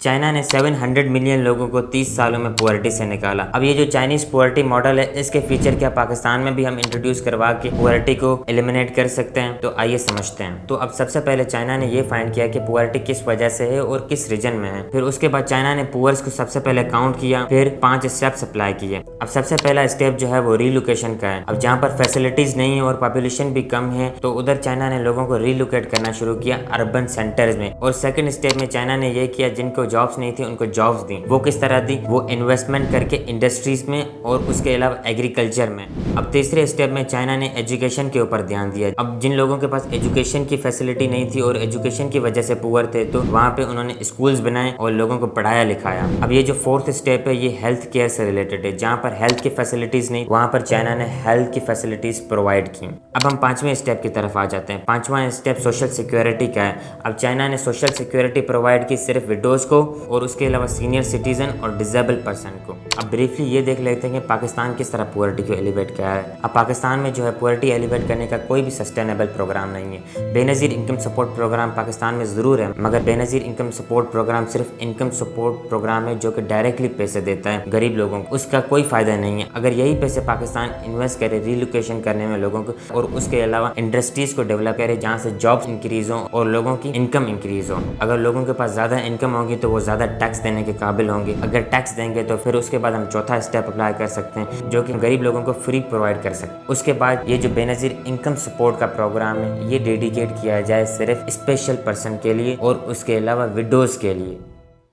China ने 700 million लोगों को 30 सालों में पुअर्टी से निकाला। अब ये जो चाइनीज पुअर्टी मॉडल है, इसके फीचर क्या पाकिस्तान में भी हम इंट्रोड्यूस करवा के पुअर्टी को एलिमिनेट कर सकते हैं? तो आइए समझते हैं। तो अब सबसे पहले चाइना ने ये फाइंड किया कि पुअर्टी किस वजह से है और किस रीजन में है। फिर उसके बाद चाइना ने पुअर्स को सबसे पहले काउंट किया, फिर 5 स्टेप्स अप्लाई किए। अब सबसे पहला स्टेप जो है वो रीलोकेशन का है। अब जहाँ पर फैसिलिटीज नहीं है और पॉपुलेशन भी कम है, तो उधर चाइना ने लोगों को रीलोकेट करना शुरू किया अर्बन सेंटर्स में। और सेकंड स्टेप में चाइना ने ये किया, जिनको जॉब्स नहीं थी उनको जॉब्स दी। वो किस तरह दी? वो इन्वेस्टमेंट करके इंडस्ट्रीज में और उसके अलावा एग्रीकल्चर में। अब तीसरे स्टेप में चाइना ने एजुकेशन के ऊपर ध्यान दिया। अब जिन लोगों के पास एजुकेशन की फैसिलिटी नहीं थी और एजुकेशन की वजह से पुअर थे, तो वहाँ पे उन्होंने स्कूल्स बनाए और लोगों को पढ़ाया लिखाया। अब ये जो फोर्थ स्टेप है, ये हेल्थ केयर से रिलेटेड है। जहाँ पर हेल्थ की फैसिलिटीज नहीं, वहाँ पर चाइना ने हेल्थ की फैसिलिटीज प्रोवाइड की। अब हम 5वें स्टेप की तरफ आ जाते हैं। 5वां स्टेप सोशल सिक्योरिटी का है। अब चाइना ने सोशल सिक्योरिटी प्रोवाइड की सिर्फ विडोज को और उसके अलावा सीनियर सिटीजन और डिसेबल पर्सन को। अब ब्रीफली ये देख लेते हैं कि पाकिस्तान किस तरह पुअर्टी को एलिवेट किया है। अब पाकिस्तान में जो है पुअर्टी एलिवेट करने का कोई भी सस्टेनेबल प्रोग्राम नहीं है। Benazir income support programme Pakistan में ज़रूर है, मगर बेनज़ीर इनकम सपोर्ट प्रोग्राम सिर्फ इनकम सपोर्ट प्रोग्राम है जो कि डायरेक्टली पैसे देता है गरीब लोगों को। उसका कोई फ़ायदा नहीं है। अगर यही पैसे पाकिस्तान इन्वेस्ट करे रीलोकेशन करने में लोगों को, और उसके अलावा इंडस्ट्रीज़ को डेवलप करे जहाँ से जॉब्स इंक्रीज़ हो और लोगों की इनकम इंक्रीज़ हो। अगर लोगों के पास ज़्यादा इनकम होगी तो वो ज़्यादा टैक्स देने के काबिल होंगे। अगर टैक्स देंगे तो फिर उसके बाद हम चौथा स्टेप अप्लाई कर सकते हैं, जो कि गरीब लोगों को फ्री प्रोवाइड कर सकते हैं। उसके बाद ये जो बेनज़ीर इनकम सपोर्ट का प्रोग्राम है, ये डेडिकेट किया जाए सिर्फ स्पेशल पर्सन के लिए और उसके अलावा विडोज़ के लिए।